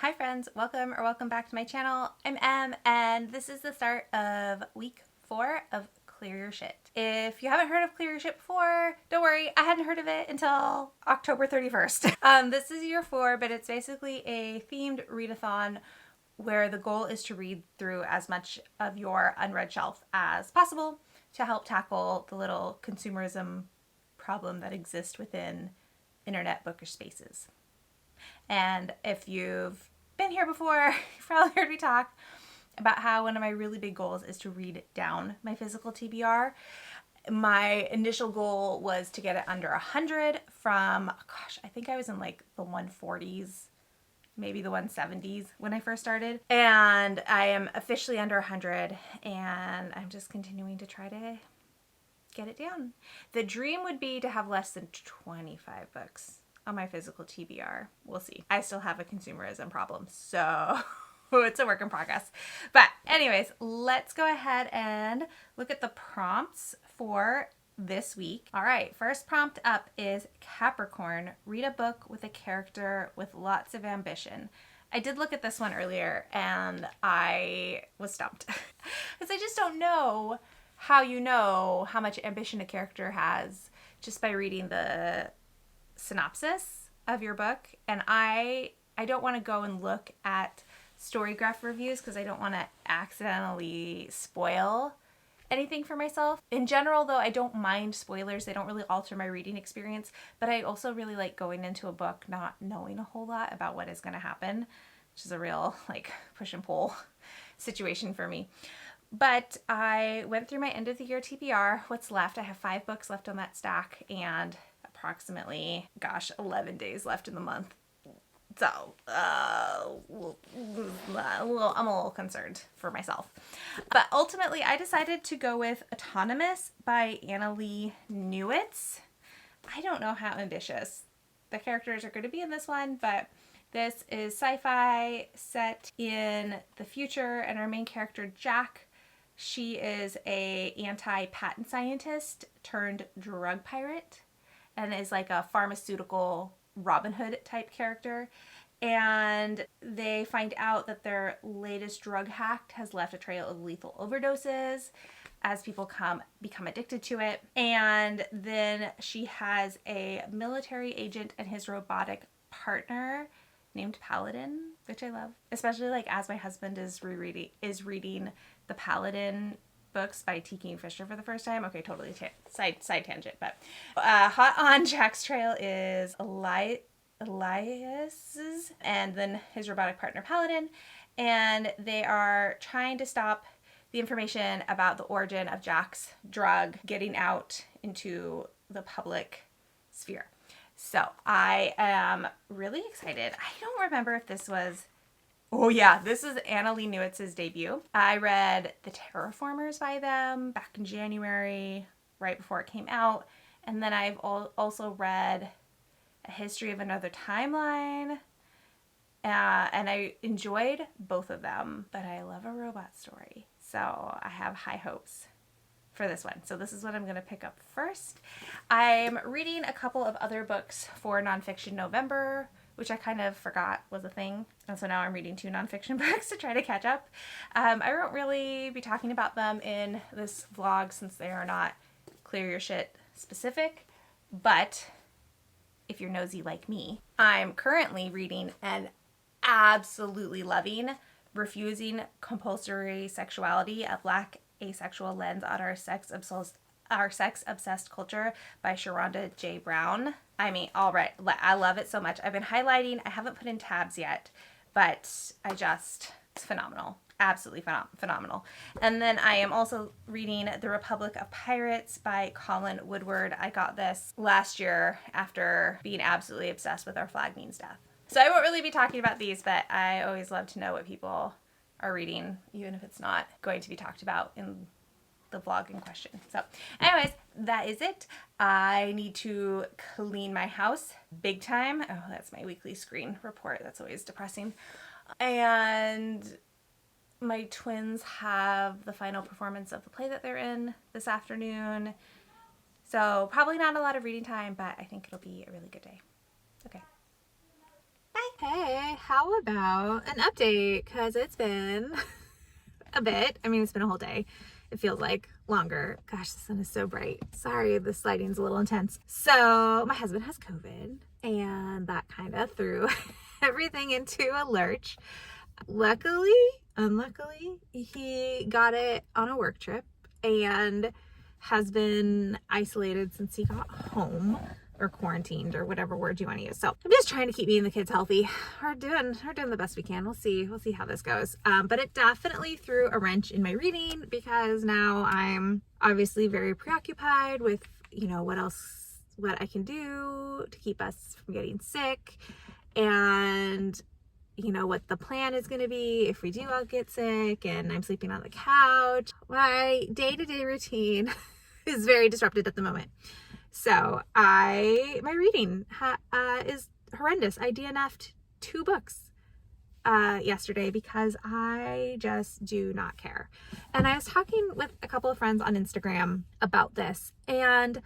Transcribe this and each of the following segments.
Hi friends, welcome back to my channel. I'm Em, and this is the start of week 4 of Clear Your Shit. If you haven't heard of Clear Your Shit before, don't worry, I hadn't heard of it until October 31st. This is year 4, but it's basically a themed readathon where the goal is to read through as much of your unread shelf as possible to help tackle the little consumerism problem that exists within internet bookish spaces. And if you've been here before, you've probably heard me talk about how one of my really big goals is to read down my physical TBR. My initial goal was to get it under 100 from, I think I was in like the 140s, maybe the 170s when I first started. And I am officially under 100, and I'm just continuing to try to get it down. The dream would be to have less than 25 books on my physical TBR. We'll see. I still have a consumerism problem, so it's a work in progress. But anyways, let's go ahead and look at the prompts for this week. All right, first prompt up is Capricorn. Read a book with a character with lots of ambition. I did look at this one earlier and I was stumped because I just don't know how you know how much ambition a character has just by reading the synopsis of your book. And I don't want to go and look at Storygraph reviews because I don't want to accidentally spoil anything for myself. In general, though, I don't mind spoilers. They don't really alter my reading experience, but I also really like going into a book not knowing a whole lot about what is going to happen, which is a real like push and pull situation for me. But I went through my end of the year TBR. What's left? I have 5 books left on that stack and approximately, 11 days left in the month. So, I'm a little concerned for myself. But ultimately, I decided to go with Autonomous by Annalee Newitz. I don't know how ambitious the characters are going to be in this one, but this is sci-fi set in the future, and our main character, Jack, she is a anti-patent scientist turned drug pirate and is like a pharmaceutical Robin Hood type character. And they find out that their latest drug hack has left a trail of lethal overdoses as people become addicted to it. And then she has a military agent and his robotic partner named Paladin, which I love, especially like as my husband is reading the Paladin books by T.K. Fisher for the first time. Okay, totally side tangent, but hot on Jack's trail is Elias, and then his robotic partner Paladin, and they are trying to stop the information about the origin of Jack's drug getting out into the public sphere. So I am really excited. I don't remember if this was... Oh yeah, this is Annalee Newitz's debut. I read The Terraformers by them back in January, right before it came out. And then I've also read A History of Another Timeline. And I enjoyed both of them, but I love a robot story. So I have high hopes for this one. So this is what I'm going to pick up first. I'm reading a couple of other books for Nonfiction November, which I kind of forgot was a thing. And so now I'm reading 2 nonfiction books to try to catch up. I won't really be talking about them in this vlog since they are not Clear Your Shit specific. But if you're nosy like me, I'm currently reading and absolutely loving Refusing Compulsory Sexuality, a Black asexual lens on our sex-obsessed culture by Sharonda J. Brown. I mean, all right, I love it so much. I've been highlighting. I haven't put in tabs yet, but it's phenomenal. Absolutely phenomenal. And then I am also reading The Republic of Pirates by Colin Woodward. I got this last year after being absolutely obsessed with Our Flag Means Death. So I won't really be talking about these, but I always love to know what people are reading, even if it's not going to be talked about in the vlog in question. So anyways, that is it. I need to clean my house big time. Oh, that's my weekly screen report. That's always depressing. And my twins have the final performance of the play that they're in this afternoon. So probably not a lot of reading time, but I think it'll be a really good day. Okay. Bye. Hey, how about an update? Because it's been a bit. I mean, it's been a whole day. It feels like longer. Gosh, the sun is so bright. Sorry, the lighting's a little intense. So my husband has COVID, and that kind of threw everything into a lurch. Luckily, unluckily, he got it on a work trip and has been isolated since he got home, or quarantined, or whatever word you want to use. So I'm just trying to keep me and the kids healthy. We're doing the best we can. We'll see how this goes. But it definitely threw a wrench in my reading, because now I'm obviously very preoccupied with, what I can do to keep us from getting sick, and what the plan is going to be if we do all get sick and I'm sleeping on the couch. My day-to-day routine is very disrupted at the moment. So my reading is horrendous. I DNF'd 2 books yesterday because I just do not care. And I was talking with a couple of friends on Instagram about this, and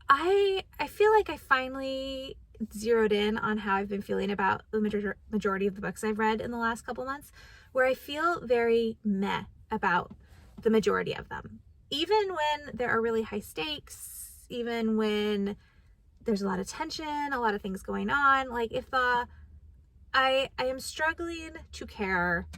I feel like I finally zeroed in on how I've been feeling about the majority of the books I've read in the last couple months, where I feel very meh about the majority of them. Even when there are really high stakes, even when there's a lot of tension, a lot of things going on, like if I am struggling to care,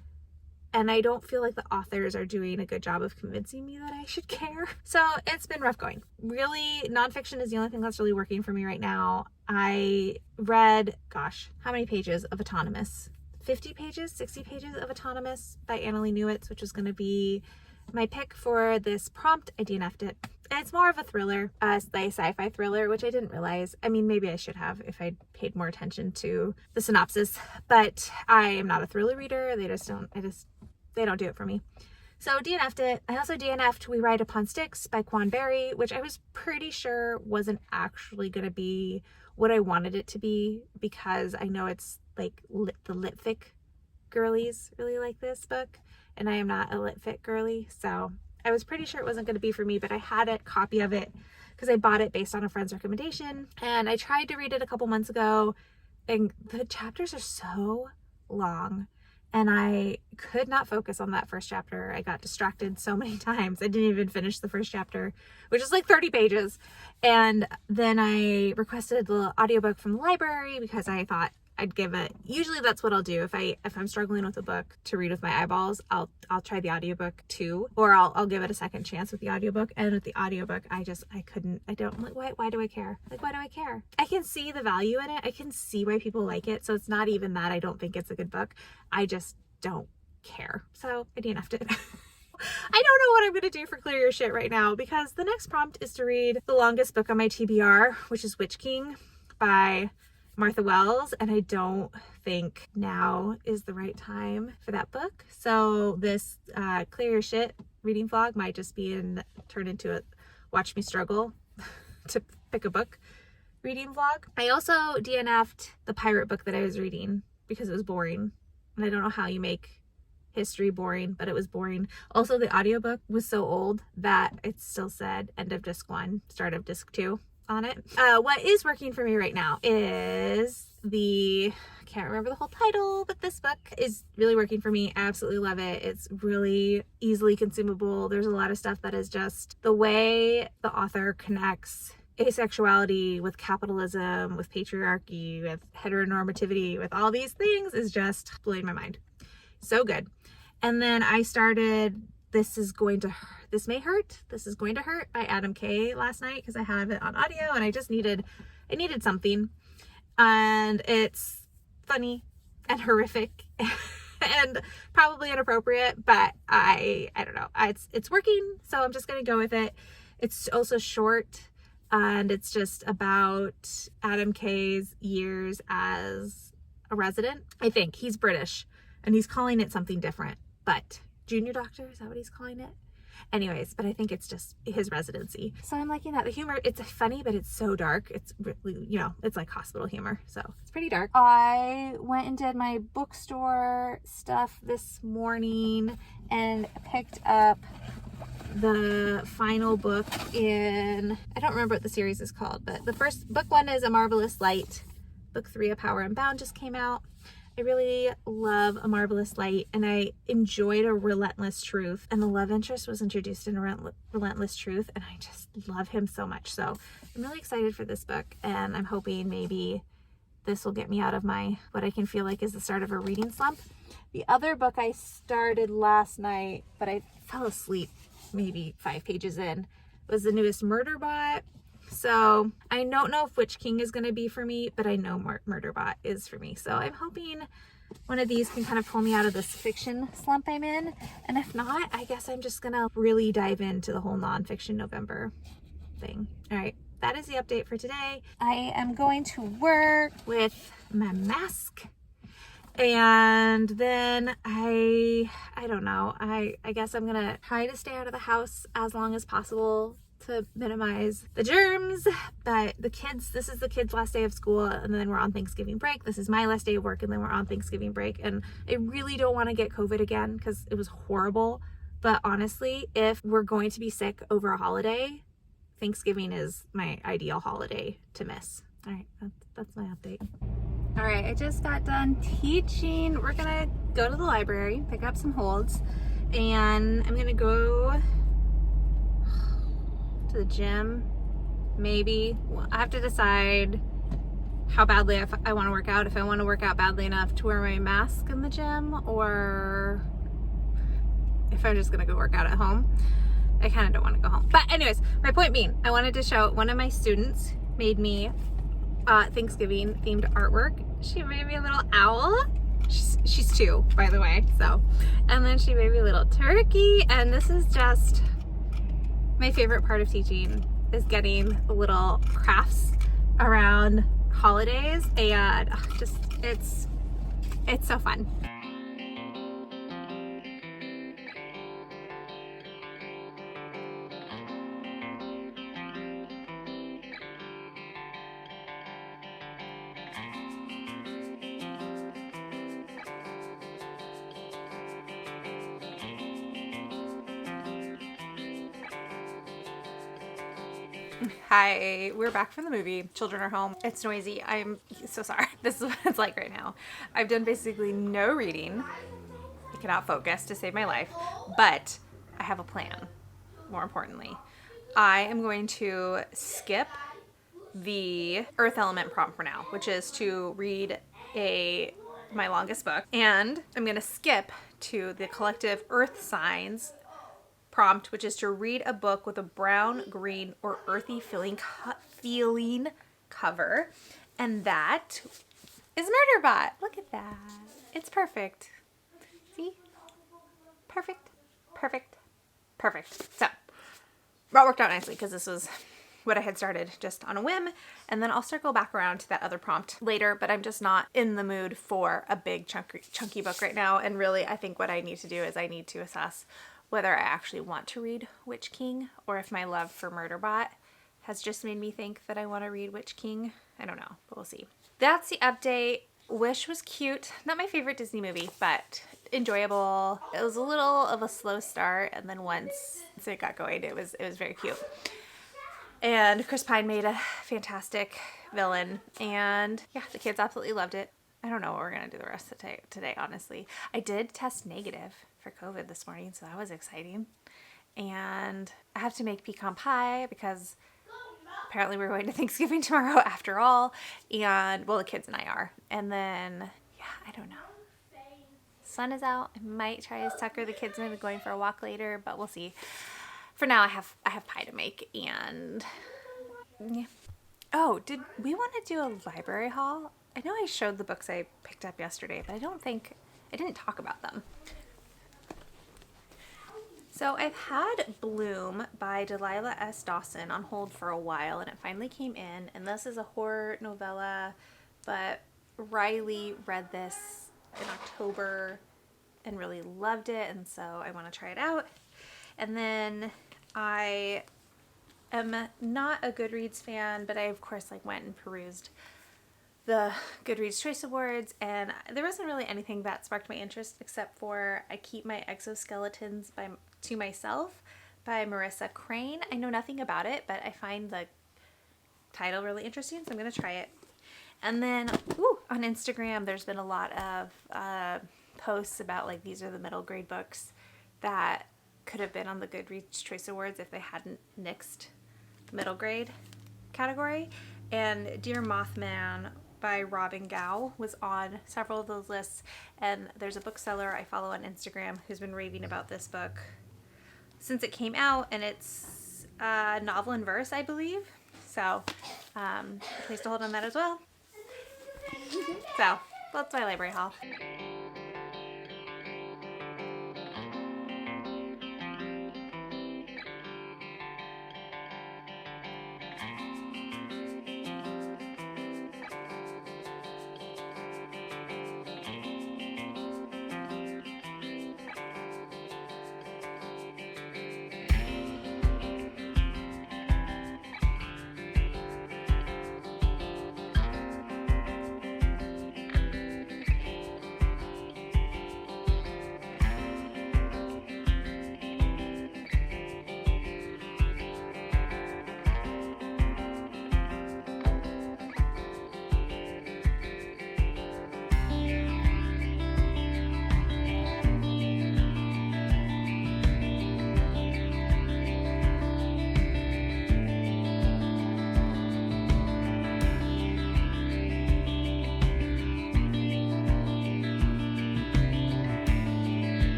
and I don't feel like the authors are doing a good job of convincing me that I should care. So it's been rough going. Really, nonfiction is the only thing that's really working for me right now. I read, gosh, how many pages of Autonomous? 50 pages, 60 pages of Autonomous by Annalee Newitz, which was going to be my pick for this prompt. I DNF'd it. And it's more of a thriller, a sci-fi thriller, which I didn't realize. I mean, maybe I should have if I'd paid more attention to the synopsis, but I am not a thriller reader. They don't do it for me. So DNF'd it. I also DNF'd We Ride Upon Sticks by Quan Berry, which I was pretty sure wasn't actually going to be what I wanted it to be, because I know it's like the litfic girlies really like this book, and I am not a litfic girly, so I was pretty sure it wasn't going to be for me. But I had a copy of it because I bought it based on a friend's recommendation, and I tried to read it a couple months ago, and the chapters are so long, and I could not focus on that first chapter. I got distracted so many times. I didn't even finish the first chapter, which is like 30 pages. And then I requested the audiobook from the library because I thought I'd give it, usually that's what I'll do. If I'm struggling with a book to read with my eyeballs, I'll try the audiobook too, or I'll give it a second chance with the audiobook. And with the audiobook, I'm like, why do I care? Like, why do I care? I can see the value in it. I can see why people like it. So it's not even that I don't think it's a good book. I just don't care. So I DNF'd it. I don't know what I'm going to do for Clear Your Shit right now, because the next prompt is to read the longest book on my TBR, which is Witch King by Martha Wells, and I don't think now is the right time for that book. So this Clear Your Shit reading vlog might just turn into a watch me struggle to pick a book reading vlog. I also DNF'd the pirate book that I was reading because it was boring, and I don't know how you make history boring, but it was boring. Also, the audiobook was so old that it still said end of disc 1, start of disc 2 on it. What is working for me right now is I can't remember the whole title, but this book is really working for me. I absolutely love it. It's really easily consumable. There's a lot of stuff that is just the way the author connects asexuality with capitalism, with patriarchy, with heteronormativity, with all these things is just blowing my mind. So good. And then I started This Is Going to Hurt by Adam Kay last night because I have it on audio and I needed something. And it's funny and horrific and probably inappropriate, but I don't know. It's working, so I'm just gonna go with it. It's also short, and it's just about Adam Kay's years as a resident. I think he's British and he's calling it something different, but junior doctor, is that what he's calling it? Anyways, but I think it's just his residency. So I'm liking that. The humor, it's funny, but it's so dark. It's really, it's like hospital humor. So it's pretty dark. I went and did my bookstore stuff this morning and picked up the final book in, I don't remember what the series is called, but the first book 1 is A Marvelous Light. Book 3, A Power Unbound, just came out. I really love A Marvelous Light, and I enjoyed A Relentless Truth, and the love interest was introduced in A Relentless Truth, and I just love him so much. So I'm really excited for this book, and I'm hoping maybe this will get me out of my, what I can feel like is the start of a reading slump. The other book I started last night, but I fell asleep maybe 5 pages in, was the newest Murderbot. So I don't know if Witch King is going to be for me, but I know Murderbot is for me. So I'm hoping one of these can kind of pull me out of this fiction slump I'm in. And if not, I guess I'm just going to really dive into the whole nonfiction November thing. All right, that is the update for today. I am going to work with my mask. And then I don't know, I guess I'm gonna try to stay out of the house as long as possible to minimize the germs. But the kids, this is the kids' last day of school, and then we're on Thanksgiving break. This is my last day of work, and then we're on Thanksgiving break. And I really don't want to get COVID again because it was horrible. But honestly, if we're going to be sick over a holiday, Thanksgiving is my ideal holiday to miss. All right, that's my update. All right, I just got done teaching. We're gonna go to the library, pick up some holds, and I'm gonna go to the gym. Maybe. I have to decide how badly I want to work out. If I want to work out badly enough to wear my mask in the gym, or if I'm just gonna go work out at home. I kind of don't want to go home. But anyways, my point being, I wanted to show one of my students made me Thanksgiving themed artwork. She made me a little owl. She's 2, by the way. So, and then she made me a little turkey. And this is just my favorite part of teaching, is getting little crafts around holidays, and just it's so fun. Hi, we're back from the movie. Children are home. It's noisy. I'm so sorry. This is what it's like right now. I've done basically no reading. I cannot focus to save my life, but I have a plan. More importantly, I am going to skip the Earth Element prompt for now, which is to read my longest book, and I'm going to skip to the collective Earth Signs prompt, which is to read a book with a brown, green, or earthy feeling cover. And that is Murderbot. Look at that. It's perfect. See? Perfect. Perfect. Perfect. So, that worked out nicely because this was what I had started just on a whim. And then I'll circle back around to that other prompt later, but I'm just not in the mood for a big chunky book right now. And really, I think what I need to do is I need to assess whether I actually want to read Witch King, or if my love for Murderbot has just made me think that I want to read Witch King. I don't know, but we'll see. That's the update. Wish was cute. Not my favorite Disney movie, but enjoyable. It was a little of a slow start, and then once it got going, it was very cute. And Chris Pine made a fantastic villain, and yeah, the kids absolutely loved it. I don't know what we're gonna do the rest of today, honestly. I did test negative for COVID this morning, so that was exciting. And I have to make pecan pie because apparently we're going to Thanksgiving tomorrow after all. And well, the kids and I are. And then, yeah, I don't know. Sun is out. I might try to tucker the kids into going for a walk later, but we'll see. For now, I have pie to make, and yeah. Oh, did we want to do a library haul? I know I showed the books I picked up yesterday, but I didn't talk about them. So I've had Bloom by Delilah S. Dawson on hold for a while, and it finally came in, and this is a horror novella, but Riley read this in October and really loved it, and so I want to try it out. And then I am not a Goodreads fan, but I of course went and perused the Goodreads Choice Awards, and there wasn't really anything that sparked my interest except for I Keep My Exoskeletons to Myself by Marissa Crane. I know nothing about it, but I find the title really interesting, so I'm going to try it. And then, on Instagram, there's been a lot of posts about like these are the middle grade books that could have been on the Goodreads Choice Awards if they hadn't nixed middle grade category. And Dear Mothman by Robin Gao was on several of those lists. And there's a bookseller I follow on Instagram who's been raving about this book since it came out, and it's a novel in verse, I believe. So, place to hold on that as well. So, that's my library haul.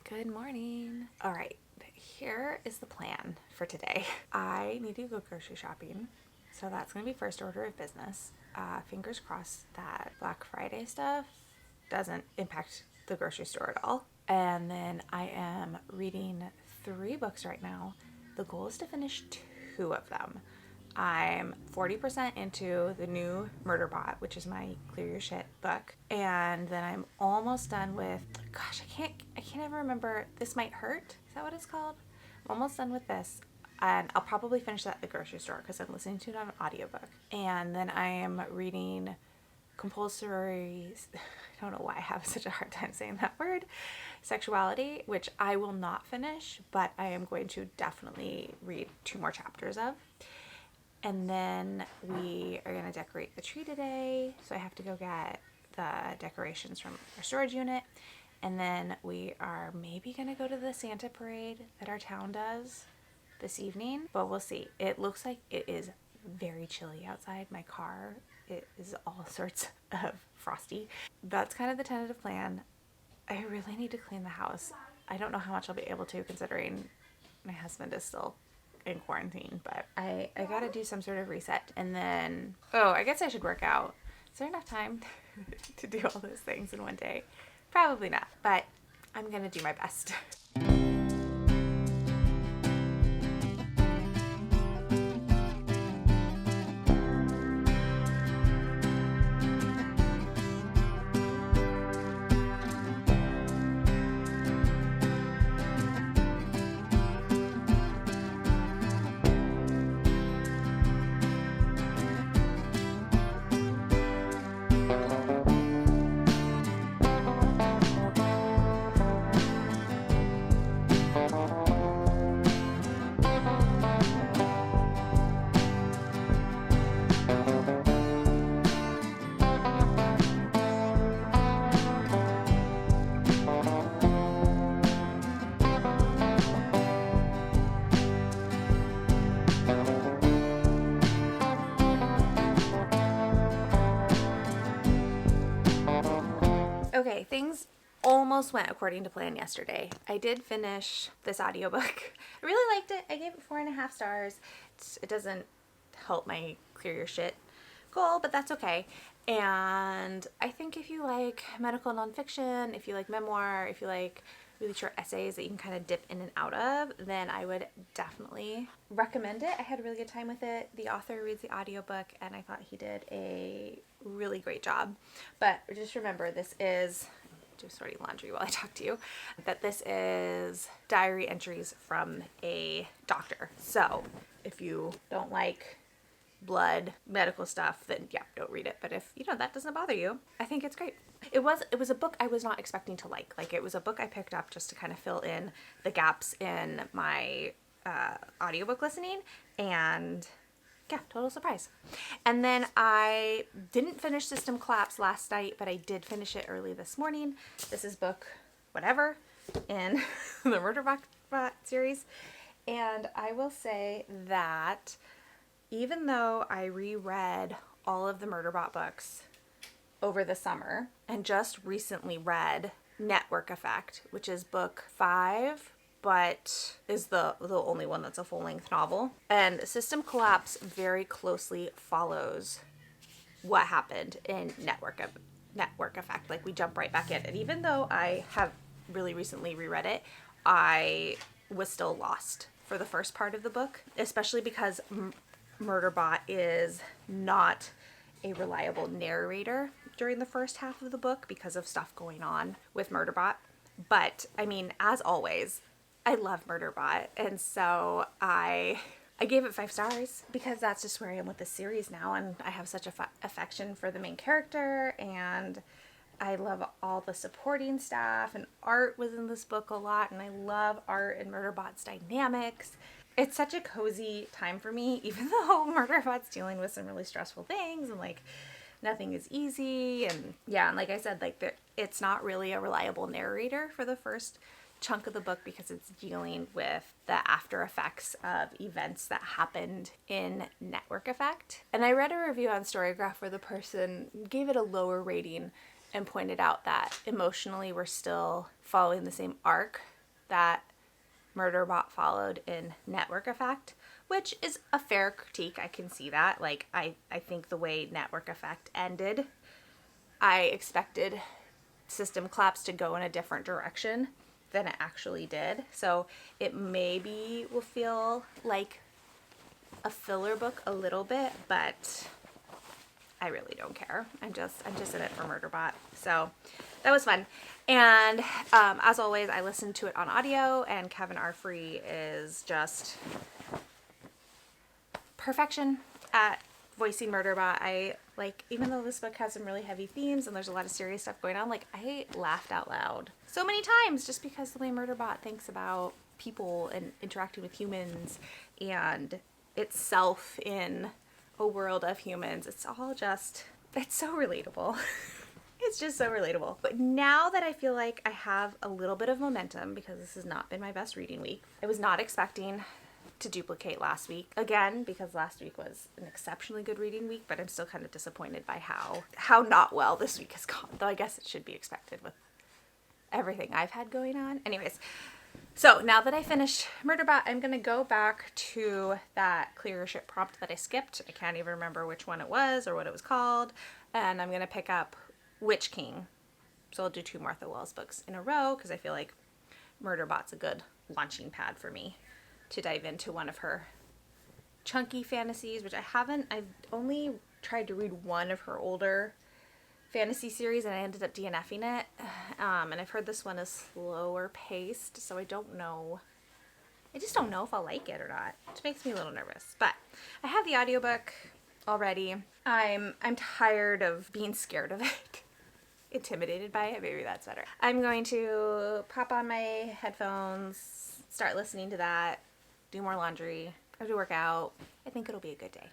Good morning. All right, here is the plan for today. I need to go grocery shopping, so that's going to be first order of business. Fingers crossed that Black Friday stuff doesn't impact the grocery store at all. And then I am reading 3 books right now. The goal is to finish 2 of them. I'm 40% into the new Murderbot, which is my Clear Your Shit book. And then I'm almost done with, gosh, I can't ever remember, This Might Hurt. Is that what it's called? I'm almost done with this. And I'll probably finish that at the grocery store because I'm listening to it on an audiobook. And then I am reading compulsory, I don't know why I have such a hard time saying that word, Sexuality, which I will not finish, but I am going to definitely read 2 more chapters of. And then we are going to decorate the tree today. So I have to go get the decorations from our storage unit. And then we are maybe going to go to the Santa parade that our town does this evening. But we'll see. It looks like it is very chilly outside. My car, it is all sorts of frosty. That's kind of the tentative plan. I really need to clean the house. I don't know how much I'll be able to considering my husband is still in quarantine, but I gotta do some sort of reset. And then, I guess I should work out. Is there enough time to do all those things in one day? Probably not, but I'm gonna do my best. Okay, things almost went according to plan yesterday. I did finish this audiobook. I really liked it. I gave it 4.5 stars. It doesn't help my Clear Your Shit goal, but that's okay. And I think if you like medical nonfiction, if you like memoir, if you like really short essays that you can kind of dip in and out of, then I would definitely recommend it. I had a really good time with it. The author reads the audiobook and I thought he did a really great job. But just remember, this is just sorting laundry while I talk to you, that this is diary entries from a doctor. So if you don't like blood, medical stuff, then yeah, don't read it. But if, that doesn't bother you, I think it's great. It was a book I was not expecting to like. Like, it was a book I picked up just to kind of fill in the gaps in my audiobook listening, and yeah, total surprise. And then I didn't finish System Collapse last night, but I did finish it early this morning. This is book whatever in the Murderbot series. And I will say that even though I reread all of the Murderbot books over the summer and just recently read Network Effect, which is book 5, but is the only one that's a full-length novel. And System Collapse very closely follows what happened in Network Effect. Like, we jump right back in. And even though I have really recently reread it, I was still lost for the first part of the book, especially because Murderbot is not a reliable narrator during the first half of the book because of stuff going on with Murderbot. But, I mean, as always, I love Murderbot, and so I gave it 5 stars because that's just where I am with the series now, and I have such a affection for the main character, and I love all the supporting staff, and Art was in this book a lot, and I love Art and Murderbot's dynamics. It's such a cozy time for me, even though Murderbot's dealing with some really stressful things, and like, nothing is easy, and yeah, and like I said, like, it's not really a reliable narrator for the first chunk of the book because it's dealing with the after effects of events that happened in Network Effect. And I read a review on Storygraph where the person gave it a lower rating and pointed out that emotionally we're still following the same arc that Murderbot followed in Network Effect, which is a fair critique. I can see that. Like, I think the way Network Effect ended, I expected System Collapse to go in a different direction than it actually did. So it maybe will feel like a filler book a little bit, but I really don't care. I'm just in it for Murderbot. So that was fun. And as always, I listened to it on audio, and Kevin Arfree is just perfection at voicing Murderbot. I like, even though this book has some really heavy themes and there's a lot of serious stuff going on, like, I laughed out loud so many times just because the way Murderbot thinks about people and interacting with humans and itself in a world of humans. It's all just, it's so relatable. It's just so relatable. But now that I feel like I have a little bit of momentum, because this has not been my best reading week, I was not expecting to duplicate last week again, because last week was an exceptionally good reading week, but I'm still kind of disappointed by how not well this week has gone, though I guess it should be expected with everything I've had going on. Anyways, so now that I finished Murderbot, I'm gonna go back to that Clear Your Shit prompt that I skipped. I can't even remember which one it was or what it was called, and I'm gonna pick up Witch King. So I'll do 2 Martha Wells books in a row because I feel like Murderbot's a good launching pad for me to dive into one of her chunky fantasies, which I've only tried to read one of her older fantasy series, and I ended up DNFing it. And I've heard this one is slower paced, so I just don't know if I'll like it or not, which makes me a little nervous. But I have the audiobook already. I'm tired of being scared of it. Intimidated by it, maybe that's better. I'm going to pop on my headphones, start listening to that, do more laundry, go to work out. I think it'll be a good day.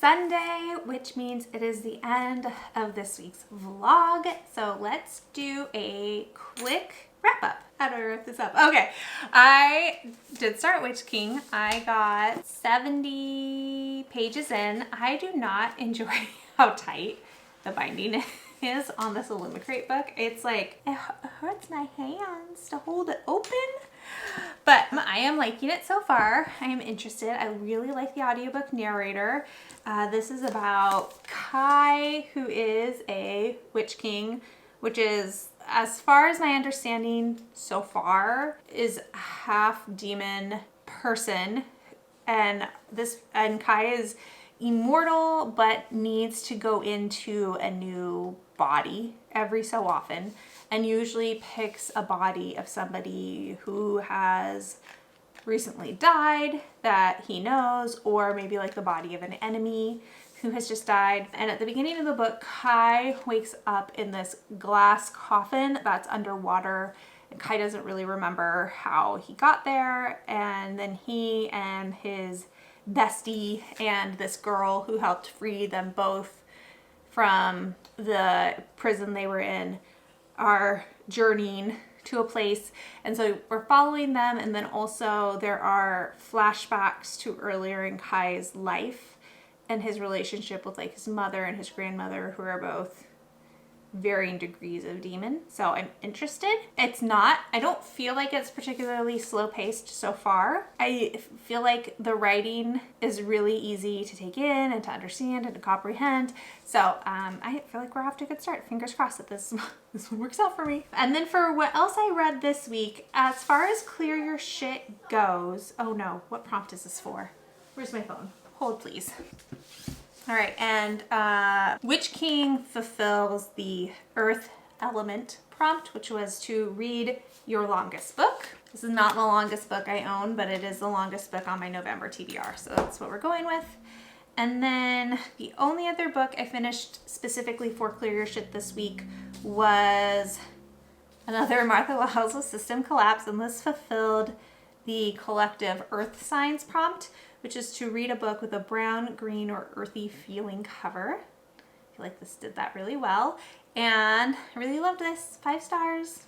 Sunday, which means it is the end of this week's vlog. So let's do a quick wrap up. How do I wrap this up? Okay, I did start Witch King. I got 70 pages in. I do not enjoy how tight the binding is on this Illumicrate book. It's like, it hurts my hands to hold it open. But I am liking it so far. I am interested. I really like the audiobook narrator. This is about Kai, who is a Witch King, which is, as far as my understanding so far, is a half demon person. And Kai is immortal, but needs to go into a new body every so often, and usually picks a body of somebody who has recently died that he knows, or maybe like the body of an enemy who has just died. And at the beginning of the book, Kai wakes up in this glass coffin that's underwater, and Kai doesn't really remember how he got there. And then he and his bestie and this girl who helped free them both from the prison they were in are journeying to a place. And so we're following them, and then also there are flashbacks to earlier in Kai's life and his relationship with like his mother and his grandmother, who are both varying degrees of demon. So I'm interested. I don't feel like it's particularly slow paced so far. I feel like the writing is really easy to take in and to understand and to comprehend. So I feel like we're off to a good start. Fingers crossed that this one works out for me. And then for what else I read this week, as far as Clear Your Shit goes, oh no, what prompt is this for? Where's my phone? Hold please. All right, and Witch King fulfills the Earth element prompt, which was to read your longest book. This is not the longest book I own, but it is the longest book on my November TBR, so that's what we're going with. And then the only other book I finished specifically for Clear Your Shit this week was another Martha Wells' System Collapse, and this fulfilled the collective Earth Signs prompt, which is to read a book with a brown, green, or earthy feeling cover. I feel like this did that really well. And I really loved this. 5 stars.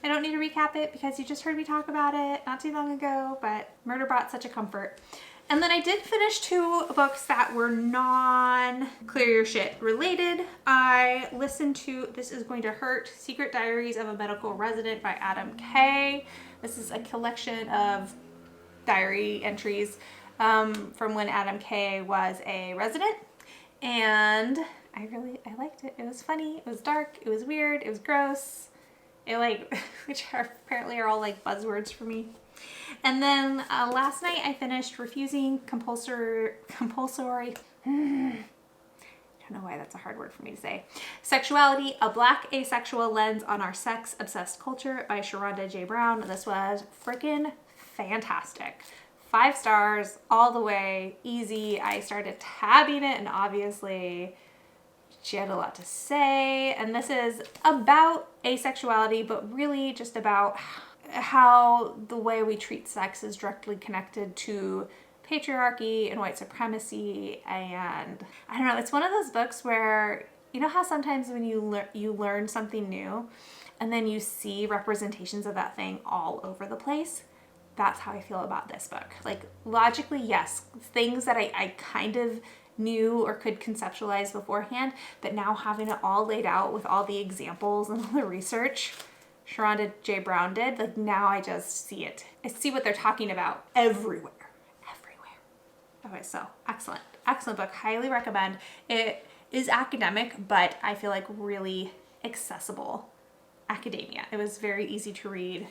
I don't need to recap it because you just heard me talk about it not too long ago, but murder brought such a comfort. And then I did finish 2 books that were non-Clear Your Shit related. I listened to This Is Going to Hurt, Secret Diaries of a Medical Resident by Adam Kay. This is a collection of diary entries from when Adam Kay was a resident, and I liked it. It was funny, it was dark, it was weird, it was gross, which apparently are all like buzzwords for me. And then last night I finished Refusing Compulsory I don't know why that's a hard word for me to say. Sexuality, A Black Asexual Lens on Our Sex-Obsessed Culture by Sharonda J. Brown. This was freaking fantastic. 5 stars all the way, easy. I started tabbing it, and obviously she had a lot to say. And this is about asexuality, but really just about how the way we treat sex is directly connected to patriarchy and white supremacy. And I don't know, it's one of those books where, you know how sometimes when you learn something new and then you see representations of that thing all over the place? That's how I feel about this book. Like, logically, yes, things that I kind of knew or could conceptualize beforehand, but now having it all laid out with all the examples and all the research Sharonda J. Brown did, like, now I just see it. I see what they're talking about everywhere. Okay, so excellent book. Highly recommend. It is academic, but I feel like really accessible academia. It was very easy to read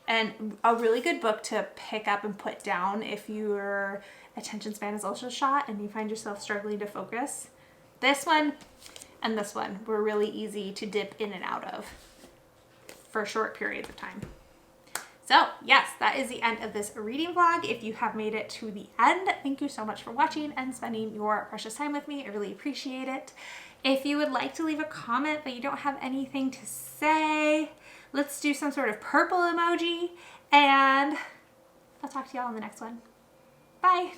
and a really good book to pick up and put down if your attention span is also shot and you find yourself struggling to focus. This one and this one were really easy to dip in and out of for short periods of time. So yes, that is the end of this reading vlog. If you have made it to the end, thank you so much for watching and spending your precious time with me. I really appreciate it. If you would like to leave a comment but you don't have anything to say, let's do some sort of purple emoji, and I'll talk to y'all in the next one. Bye.